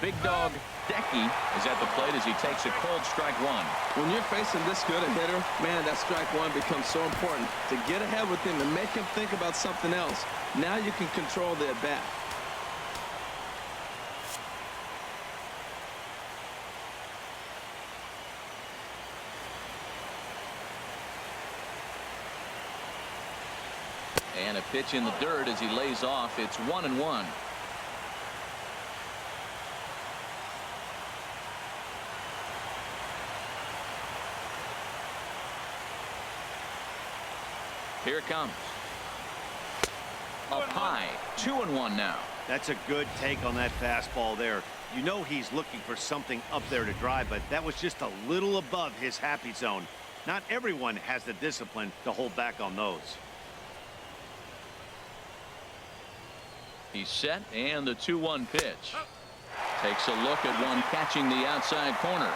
Big dog Decky is at the plate as he takes a cold strike one. When you're facing this good a hitter, man, that strike one becomes so important. To get ahead with him and make him think about something else. Now you can control the at-bat. And a pitch in the dirt as he lays off. It's 1-1. Here it comes. Up high. 2-1 now. That's a good take on that fastball there. You know he's looking for something up there to drive, but that was just a little above his happy zone. Not everyone has the discipline to hold back on those. He's set, and the 2-1 pitch. Takes a look at one catching the outside corner.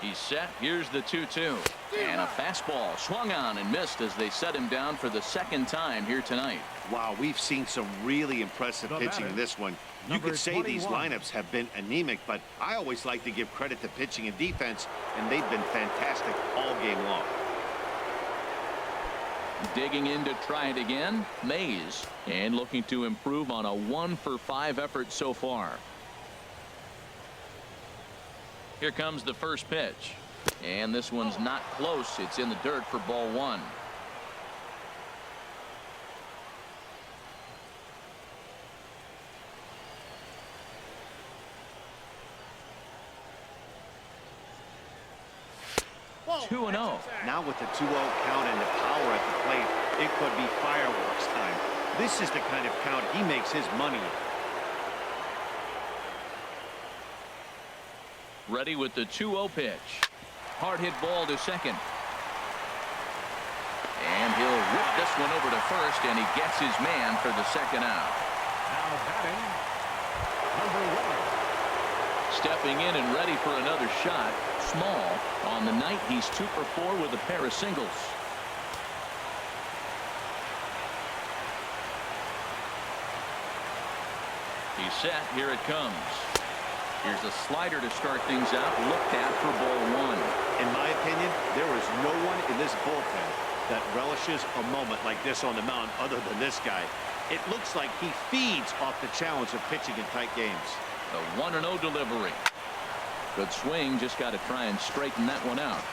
He's set. Here's the 2-2. And a fastball swung on and missed as they set him down for the second time here tonight. Wow, we've seen some really impressive pitching in this one. You could say these lineups have been anemic, but I always like to give credit to pitching and defense, and they've been fantastic all game long. Digging in to try it again, Mays, and looking to improve on a 1-for-5 effort so far. Here comes the first pitch, and this one's not close. It's in the dirt for ball one. Whoa. 2-0. Now with the 2-0 count and the power at the plate, it could be fireworks time. This is the kind of count he makes his money in. Ready with the 2-0 pitch. Hard hit ball to second. And he'll whip this one over to first, and he gets his man for the second out. Now batting, number 1. Stepping in and ready for another shot. Small. On the night, he's 2 for 4 with a pair of singles. He's set. Here it comes. Here's a slider to start things out. Looked at for ball one. In my opinion, there is no one in this bullpen that relishes a moment like this on the mound other than this guy. It looks like he feeds off the challenge of pitching in tight games. The 1-0 delivery. Good swing. Just got to try and straighten that one out.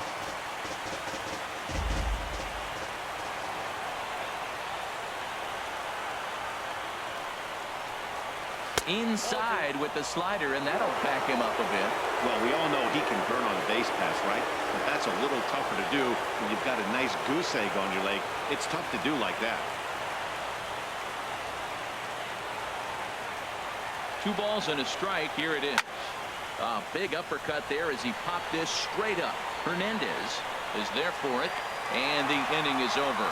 Inside with the slider, and that'll back him up a bit. Well, we all know he can burn on a base pass, right? But that's a little tougher to do when you've got a nice goose egg on your leg. It's tough to do like that. 2 balls and a strike. Here it is. A big uppercut there as he popped this straight up. Hernandez is there for it, and the inning is over.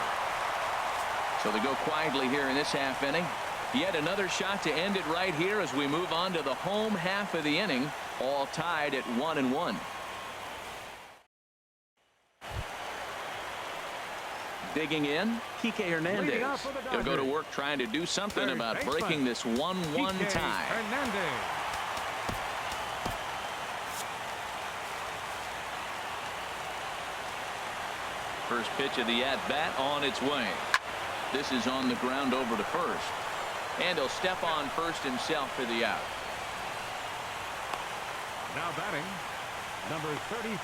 So they go quietly here in this half inning. Yet another shot to end it right here as we move on to the home half of the inning, all tied at 1-1. Digging in, Kike Hernandez. He'll go to work trying to do something about breaking this 1-1 tie. Hernandez. First pitch of the at-bat on its way. This is on the ground over to first. And he'll step on first himself for the out. Now batting, number 35.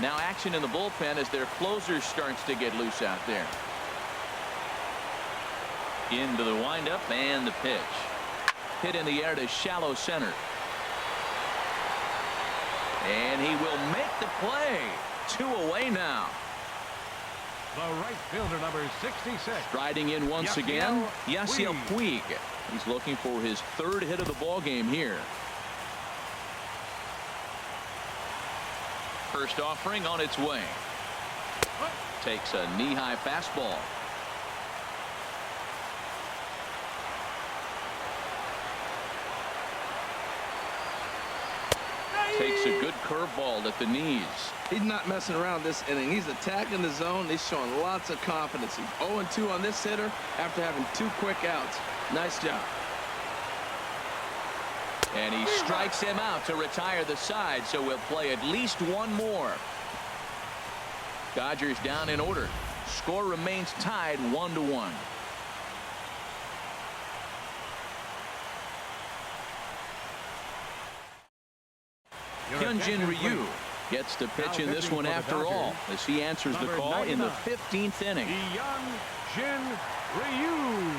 Now action in the bullpen as their closer starts to get loose out there. Into the windup and the pitch. Hit in the air to shallow center. And he will make the play. 2 away now. The right fielder, number 66. Striding in once again, Yasiel Puig. He's looking for his 3rd hit of the ball game here. First offering on its way. Takes a knee-high fastball. takes a good curveball at the knees. He's not messing around this inning. He's attacking the zone. He's showing lots of confidence. He's 0-2 on this hitter after having 2 quick outs. Nice job. And he strikes him out to retire the side, so we'll play at least one more. Dodgers down in order. Score remains tied 1-1. Hyunjin Ryu gets the pitch in this one after all, as he answers the call in the 15th inning. Hyunjin Ryu.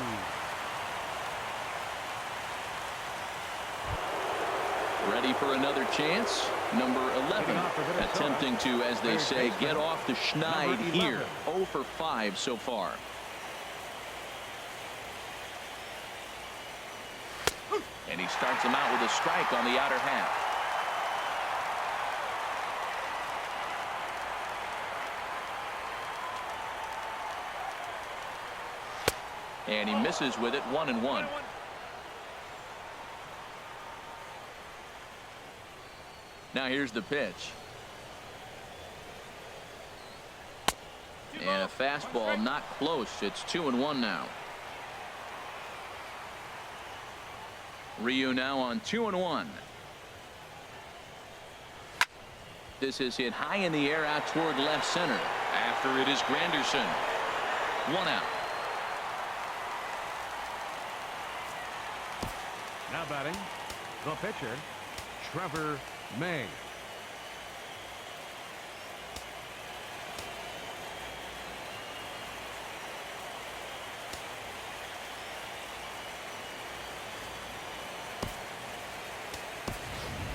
Ready for another chance. Number 11 attempting to, as they say, get off the schneid here. 0 for 5 so far. And he starts him out with a strike on the outer half. And he misses with it. 1-1. Now here's the pitch. And a fastball not close. It's 2-1 now. Ryu now on 2-1. This is hit high in the air out toward left center. After it is Granderson. 1 out. Now batting, the pitcher, Trevor May.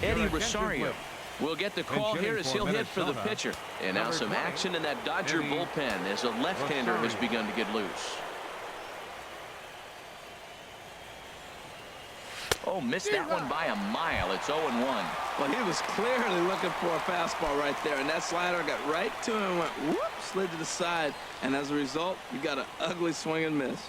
Eddie Rosario will get the call here as he'll hit for the pitcher. And now some action in that Dodger bullpen as a left-hander has begun to get loose. Oh, missed that one by a mile. It's 0-1. Well, he was clearly looking for a fastball right there, and that slider got right to him and went whoop, slid to the side, and as a result, you got an ugly swing and miss.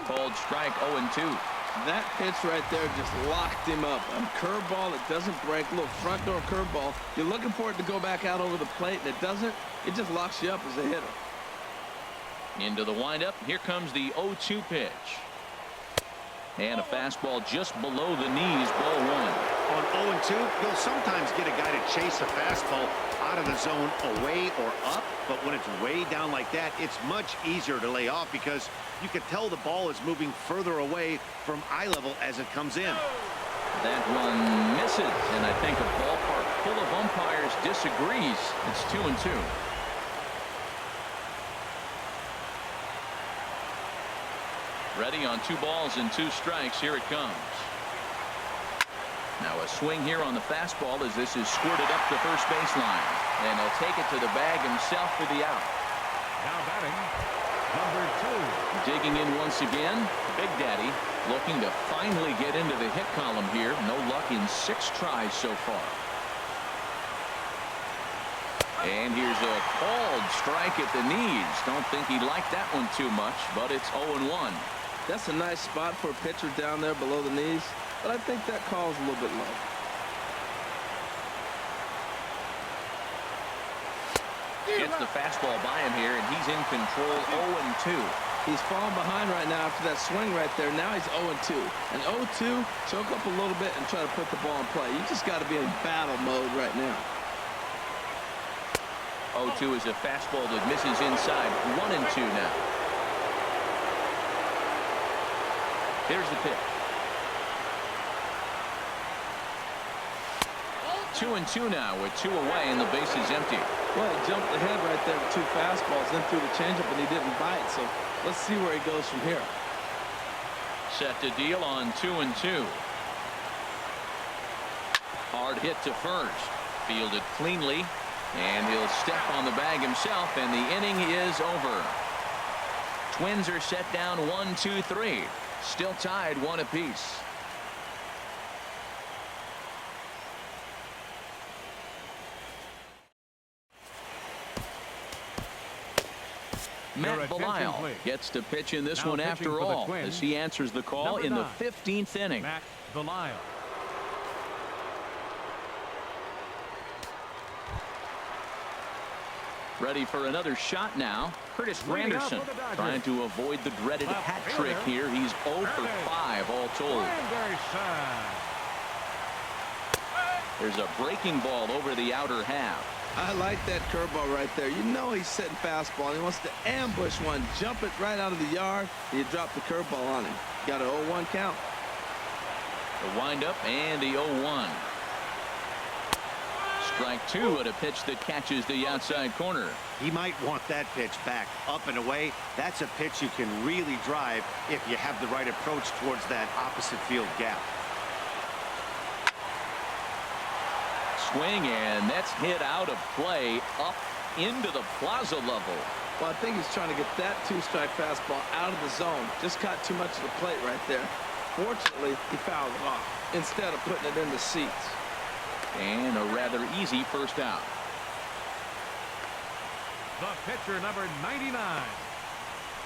Called strike. 0-2. That pitch right there just locked him up. A curveball that doesn't break, a little front door curveball. You're looking for it to go back out over the plate, and it doesn't. It just locks you up as a hitter. Into the windup. Here comes the 0-2 pitch. And a fastball just below the knees. Ball 1. On 0-2, you'll sometimes get a guy to chase a fastball out of the zone away or up, but when it's way down like that, it's much easier to lay off because you can tell the ball is moving further away from eye level as it comes in. That one misses, and I think a ballpark full of umpires disagrees. It's 2-2. Ready on 2 balls and 2 strikes. Here it comes. Now a swing here on the fastball as this is squirted up the first baseline. And he'll take it to the bag himself for the out. Now batting, number 2. Digging in once again, Big Daddy looking to finally get into the hit column here. No luck in 6 tries so far. And here's a called strike at the knees. Don't think he liked that one too much, but it's 0-1. That's a nice spot for a pitcher down there below the knees, but I think that call's a little bit low. Gets the fastball by him here, and he's in control. 0-2. He's falling behind right now after that swing right there. Now he's 0-2. And 0-2, choke up a little bit and try to put the ball in play. You just got to be in battle mode right now. 0-2 is a fastball that misses inside. 1-2 now. Here's the pitch. 2-2 now with 2 away and the base is empty. Well, he jumped ahead right there with 2 fastballs, then threw the changeup, and he didn't bite. So let's see where he goes from here. Set to deal on 2-2. Hard hit to first. Fielded cleanly. And he'll step on the bag himself, and the inning is over. Twins are set down 1-2-3. Still tied 1 apiece. Matt attention, Belisle please. gets to pitch in this Now one pitching after for the all Twins, as he answers the call number in the 9, 15th inning. Matt Belisle. Ready for another shot now. Curtis Leading off Granderson for the Dodgers. trying to avoid the dreaded Left hat fielder, trick here. He's 0 for Curtis 5 all told. Granderson. There's a breaking ball over the outer half. I like that curveball right there. You know he's setting fastball. He wants to ambush one, jump it right out of the yard, and you drop the curveball on him. Got an 0-1 count. The windup and the 0-1. Strike 2 at a pitch that catches the outside corner. He might want that pitch back up and away. That's a pitch you can really drive if you have the right approach towards that opposite field gap. Swing, and that's hit out of play up into the plaza level. Well, I think he's trying to get that 2-strike fastball out of the zone. Just caught too much of the plate right there. Fortunately, he fouled it off instead of putting it in the seats. And a rather easy first out. The pitcher, number 99,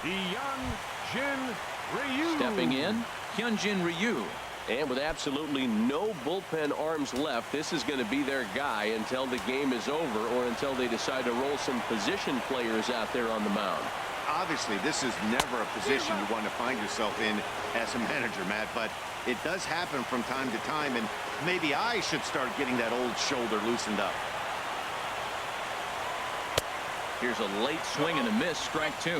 Hyun-Jin Ryu. Stepping in, Hyun-Jin Ryu. And with absolutely no bullpen arms left, this is going to be their guy until the game is over or until they decide to roll some position players out there on the mound. Obviously, this is never a position you want to find yourself in as a manager, Matt, but it does happen from time to time, and maybe I should start getting that old shoulder loosened up. Here's a late swing and a miss, strike 2.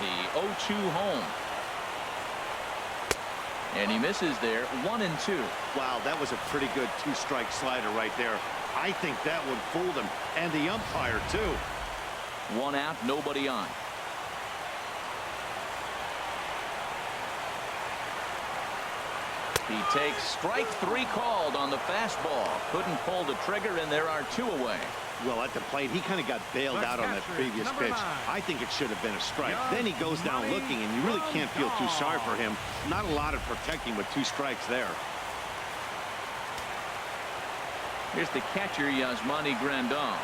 The 0-2 home. And he misses there, 1-2. Wow, that was a pretty good 2-strike slider right there. I think that would fool them, and the umpire, too. 1 out, nobody on. He takes strike 3 called on the fastball. Couldn't pull the trigger, and there are 2 away. Well, at the plate, he kind of got bailed out on that previous pitch. I think it should have been a strike. Then he goes down looking, and you really can't feel too sorry for him. Not a lot of protecting with 2 strikes there. Here's the catcher, Yasmani Grandal.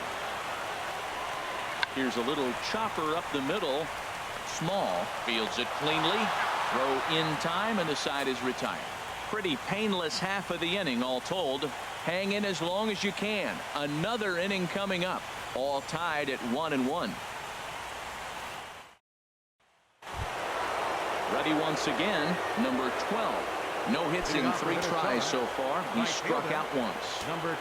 Here's a little chopper up the middle. Small fields it cleanly. Throw in time, and the side is retired. Pretty painless half of the inning, all told. Hang in as long as you can. Another inning coming up. All tied at 1-1. Ready once again, number 12. No hits in 3 tries so far. He struck out once. Number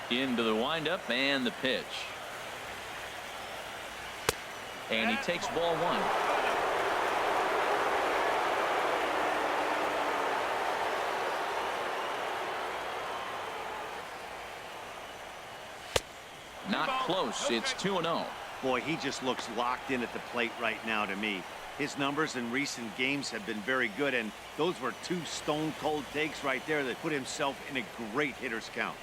12. Into the windup and the pitch. And he takes ball 1. Not close. It's 2-0. Boy, he just looks locked in at the plate right now to me. His numbers in recent games have been very good, and those were 2 stone-cold takes right there that put himself in a great hitter's count.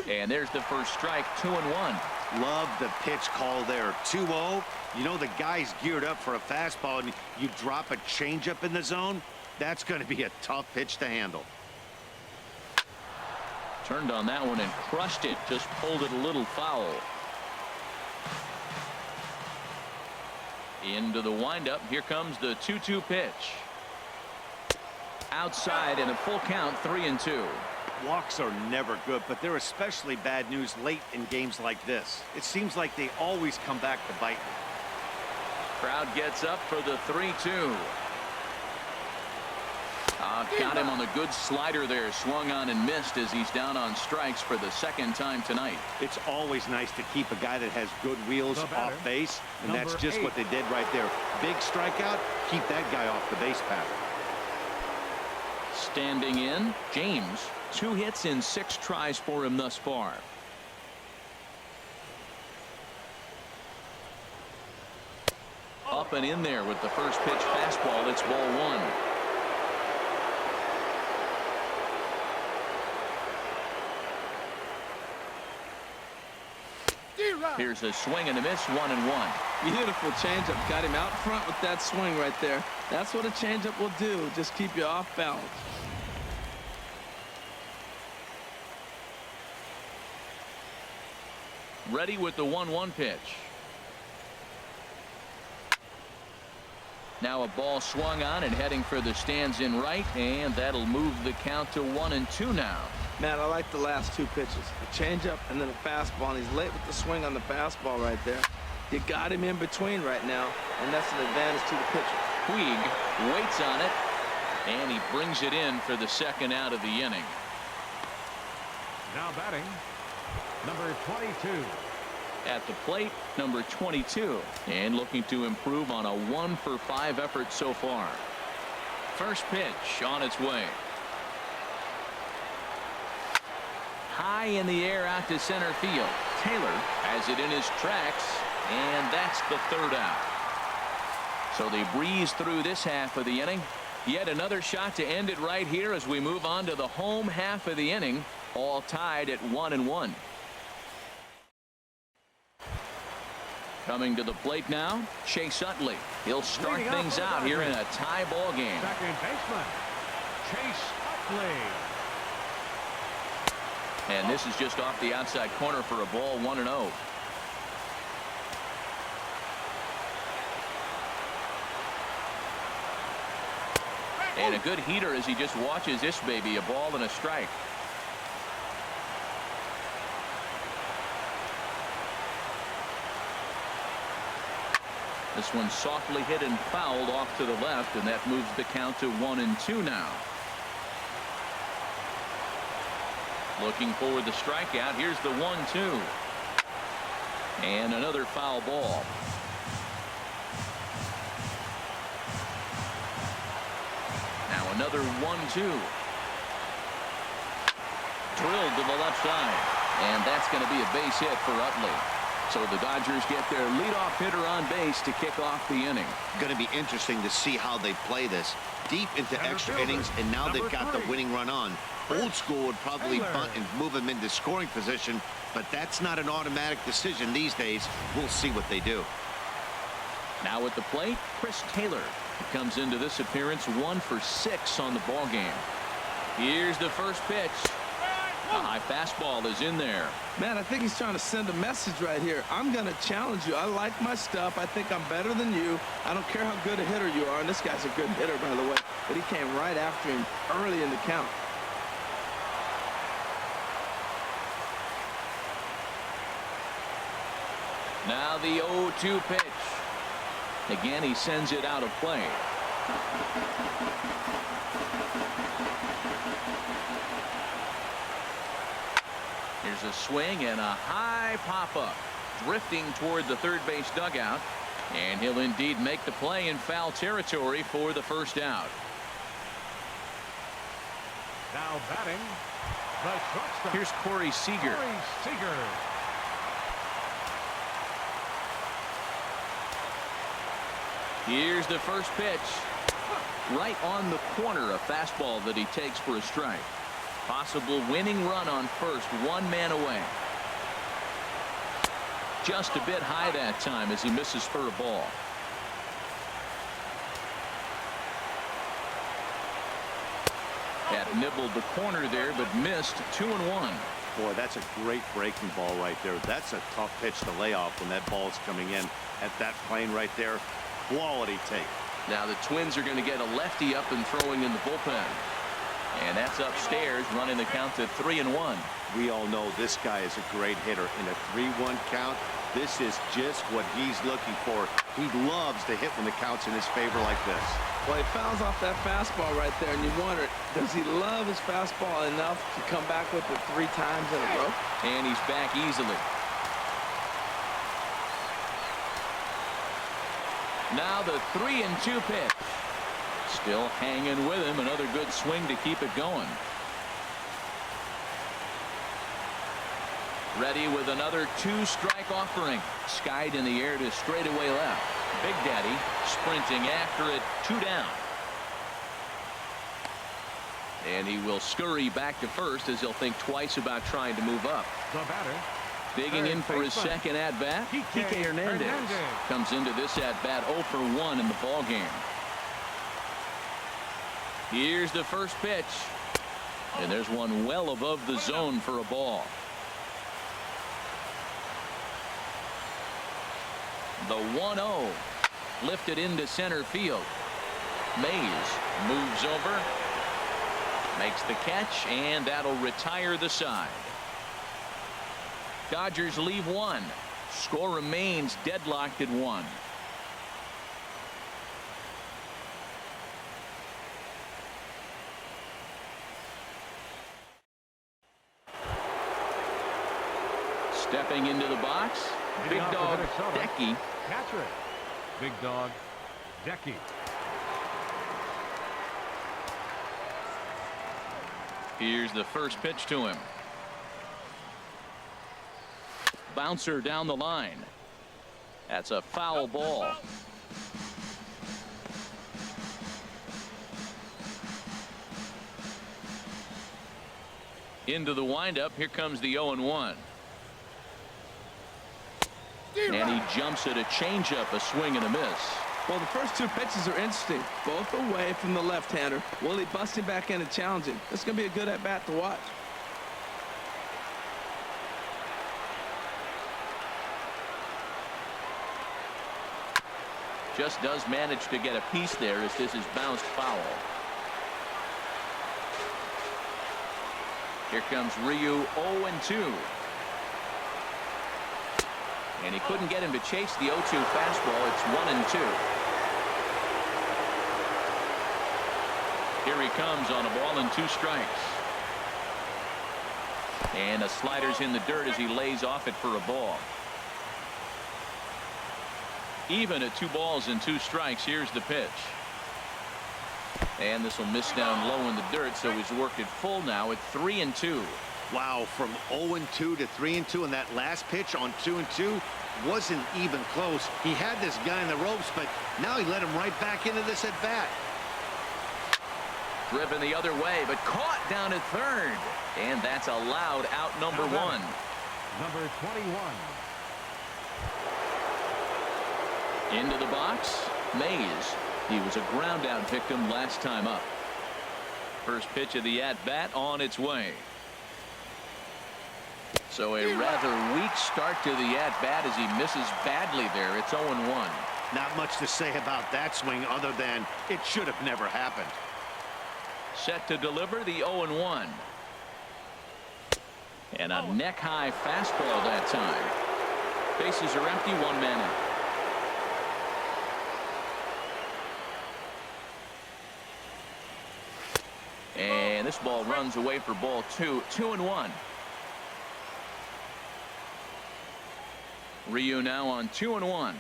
And there's the first strike, 2-1. Love the pitch call there. 2-0. You know the guy's geared up for a fastball, and you drop a changeup in the zone. That's going to be a tough pitch to handle. Turned on that one and crushed it. Just pulled it a little foul. Into the windup. Here comes the 2-2 pitch. Outside and a full count, 3-2. Walks are never good, but they're especially bad news late in games like this. It seems like they always come back to bite me. Crowd gets up for the 3-2. Got him on the good slider there. Swung on and missed as he's down on strikes for the 2nd time tonight. It's always nice to keep a guy that has good wheels off base, and that's just what they did right there. Big strikeout, keep that guy off the base path. Standing in, James. 2 hits in 6 tries for him thus far. Up and in there with the first pitch fastball. It's ball 1. Here's a swing and a miss, 1-1. Beautiful changeup. Got him out front with that swing right there. That's what a changeup will do. Just keep you off balance. Ready with the 1-1 pitch. Now a ball swung on and heading for the stands in right, and that'll move the count to 1-2 now. Man, I like the last two pitches. A changeup and then a fastball, and he's late with the swing on the fastball right there. You got him in between right now, and that's an advantage to the pitcher. Puig waits on it, and he brings it in for the second out of the inning. Now batting, number 22. At the plate, number 22, and looking to improve on a 1-for-5 effort so far. First pitch on its way. High in the air out to center field. Taylor has it in his tracks, and that's the third out. So they breeze through this half of the inning. Yet another shot to end it right here as we move on to the home half of the inning, all tied at 1-1. Coming to the plate now, Chase Utley. He'll start things out here in a tie ball game. Second baseman, Chase Utley. And this is just off the outside corner for a ball, 1-0. And a good heater as he just watches this baby, a ball and a strike. This one softly hit and fouled off to the left, and that moves the count to 1-2 now. Looking for the strikeout. Here's the 1-2. And another foul ball. Now another 1-2. Drilled to the left side. And that's going to be a base hit for Utley. So the Dodgers get their leadoff hitter on base to kick off the inning. Going to be interesting to see how they play this. Deep into extra innings, and now they've got the winning run on. Old school would probably bunt and move him into scoring position, but that's not an automatic decision these days. We'll see what they do. Now at the plate, Chris Taylor. He comes into this appearance 1 for 6 on the ball game. Here's the first pitch. A high fastball is in there. Man, I think he's trying to send a message right here. I'm going to challenge you. I like my stuff. I think I'm better than you. I don't care how good a hitter you are. And this guy's a good hitter, by the way. But he came right after him early in the count. Now the 0-2 pitch. Again, he sends it out of play. Here's a swing and a high pop-up. Drifting toward the third base dugout. And he'll indeed make the play in foul territory for the first out. Now batting, the shortstop. Here's Corey Seager. Corey Seager. Here's the first pitch. Right on the corner, a fastball that he takes for a strike. Possible winning run on first, 1 man away. Just a bit high that time as he misses for a ball. That nibbled the corner there, but missed. 2-1. Boy, that's a great breaking ball right there. That's a tough pitch to lay off when that ball's coming in at that plane right there. Quality take. Now the Twins are going to get a lefty up and throwing in the bullpen. And that's upstairs, running the count to 3-1. We all know this guy is a great hitter. In a 3-1 count, this is just what he's looking for. He loves to hit when the count's in his favor like this. Well, he fouls off that fastball right there, and you wonder, does he love his fastball enough to come back with it 3 times in a row? And he's back easily. Now the 3-2 pitch. Still hanging with him. Another good swing to keep it going. Ready with another 2-strike offering. Skied in the air to straightaway left. Big Daddy sprinting after it. 2 down. And he will scurry back to first as he'll think twice about trying to move up. The batter. Digging in for his second at-bat, Kike Hernandez comes into this at-bat 0 for 1 in the ball game. Here's the first pitch. And there's one well above the zone for a ball. The 1-0 lifted into center field. Mays moves over, makes the catch, and that'll retire the side. Dodgers leave one. Score remains deadlocked at 1. Stepping into the box, big dog Decky. Catcher, big dog Decky. Here's the first pitch to him. Bouncer down the line. That's a foul ball. Into the windup. Here comes the 0-1. And he jumps at a changeup, a swing and a miss. Well, the first 2 pitches are interesting, both away from the left-hander. Will he bust him back in and challenge him? It's going to be a good at-bat to watch. Just does manage to get a piece there as this is bounced foul. Here comes Ryu, 0-2. And he couldn't get him to chase the 0-2 fastball. It's 1-2. Here he comes on a ball and 2 strikes. And a slider's in the dirt as he lays off it for a ball. Even at 2 balls and 2 strikes. Here's the pitch. And this will miss down low in the dirt, so he's worked it full now at 3-2. Wow, from 0-2 to 3-2, and that last pitch on 2-2 wasn't even close. He had this guy in the ropes, but now he let him right back into this at bat. Driven the other way, but caught down at third. And that's allowed out number 1. Number 21. Into the box, Mays. He was a ground out victim last time up. First pitch of the at bat on its way. So a rather weak start to the at bat as he misses badly there. It's 0-1. Not much to say about that swing other than it should have never happened. Set to deliver the 0-1. And a neck high fastball that time. Bases are empty, 1 man out. And this ball runs away for ball 2. 2-1. Ryu now on 2-1.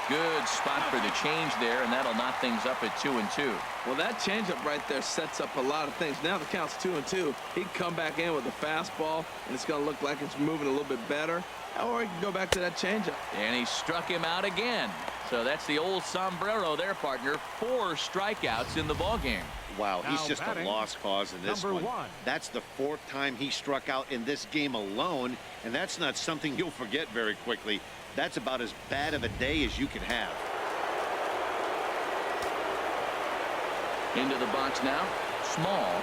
Good spot for the change there, and that'll knot things up at 2-2. Well, that changeup right there sets up a lot of things. Now the count's 2-2. He can come back in with a fastball, and it's going to look like it's moving a little bit better. Or he can go back to that changeup. And he struck him out again. So that's the old sombrero there, partner. 4 strikeouts in the ballgame. Wow, he's Now just a batting, lost cause in this number one. 1. That's the 4th time he struck out in this game alone, and that's not something you'll forget very quickly. That's about as bad of a day as you can have. Into the box now. Small.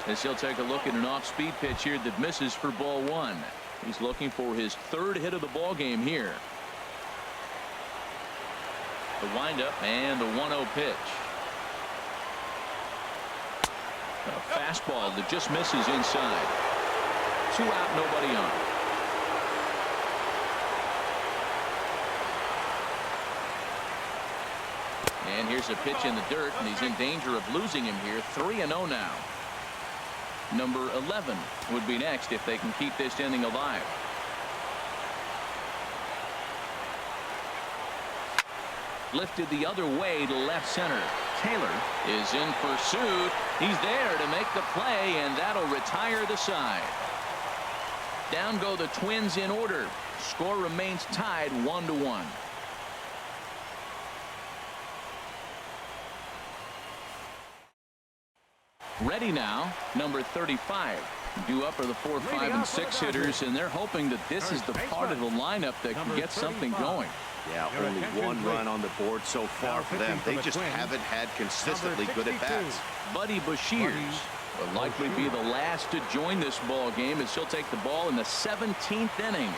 As he'll take a look at an off-speed pitch here that misses for ball 1. He's looking for his 3rd hit of the ball game here. The windup and the 1-0 pitch. A fastball that just misses inside. 2 out, nobody on. And here's a pitch in the dirt, and he's in danger of losing him here. 3-0 now. Number 11 would be next if they can keep this inning alive. Lifted the other way to left center. Taylor is in pursuit. He's there to make the play, and that'll retire the side. Down go the Twins in order. Score remains tied 1-1. Ready now, number 35. Due up are the 4, 5, and 6 hitters, and they're hoping that this is the part of the lineup that can get something going. Yeah, only 1 run on the board so far for them. They just haven't had consistently good at-bats. Buddy Bashirs will likely be the last to join this ball game as he'll take the ball in the 17th inning.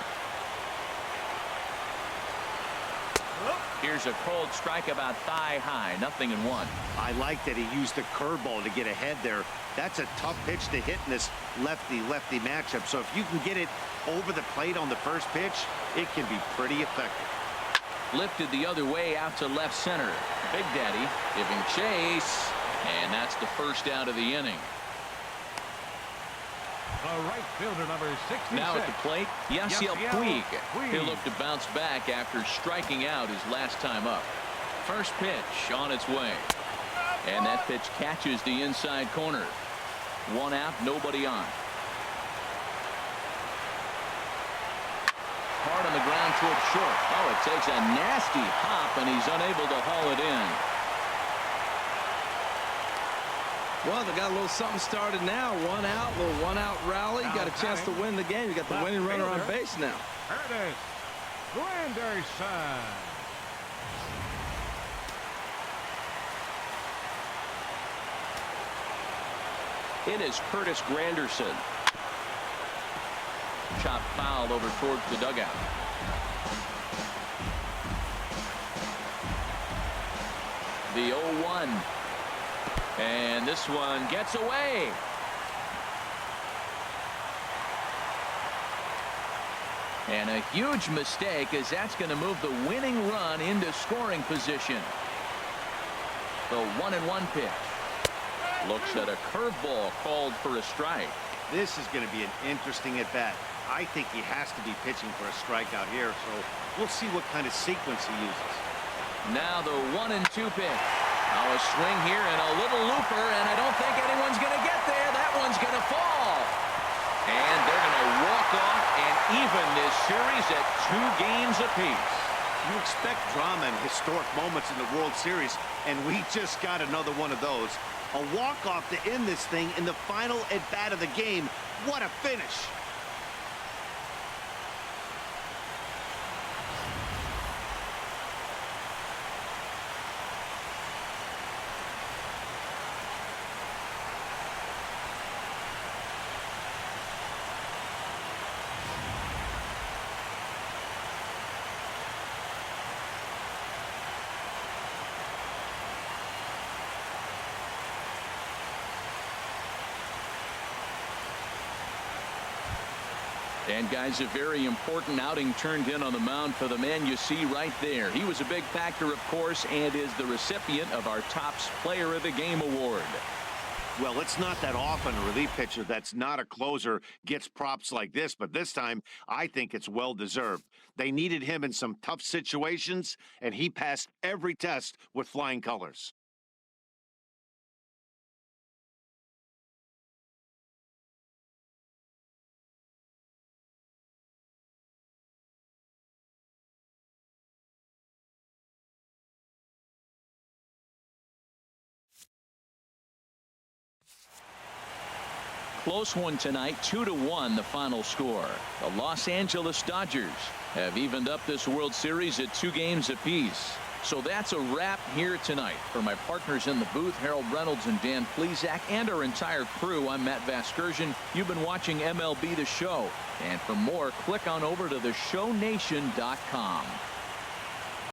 Here's a cold strike about thigh high, 0-1. I like that he used the curveball to get ahead there. That's a tough pitch to hit in this lefty-lefty matchup. So if you can get it over the plate on the first pitch, it can be pretty effective. Lifted the other way out to left center. Big Daddy giving chase, and that's the first out of the inning. The right fielder, number 66. Now at the plate, Yasiel Puig. Puig. He'll look to bounce back after striking out his last time up. First pitch on its way. And that pitch catches the inside corner. 1 out, nobody on. Hard on the ground toward short. Oh, it takes a nasty hop, and he's unable to haul it in. Well, they got a little something started now. 1 out, little 1 out rally. Got a chance to win the game. You got the winning runner on base now. Curtis Granderson. It is Curtis Granderson. Chop foul over towards the dugout. The 0-1. And this one gets away. And a huge mistake, as that's going to move the winning run into scoring position. The 1-1 pitch. Looks at a curveball called for a strike. This is going to be an interesting at bat. I think he has to be pitching for a strikeout here, so we'll see what kind of sequence he uses. Now the 1-2 pitch. Now a swing here and a little looper, and I don't think anyone's going to get there. That one's going to fall. And they're going to walk off and even this series at 2 games apiece. You expect drama and historic moments in the World Series, and we just got another one of those. A walk-off to end this thing in the final at-bat of the game. What a finish. And guys, a very important outing turned in on the mound for the man you see right there. He was a big factor, of course, and is the recipient of our Topps Player of the Game award. Well, it's not that often a relief pitcher that's not a closer gets props like this, but this time I think it's well deserved. They needed him in some tough situations, and he passed every test with flying colors. Close one tonight, 2-1 the final score. The Los Angeles Dodgers have evened up this World Series at 2 games apiece. So that's a wrap here tonight. For my partners in the booth, Harold Reynolds and Dan Plesac, and our entire crew, I'm Matt Vasgersian. You've been watching MLB The Show. And for more, click on over to theshownation.com.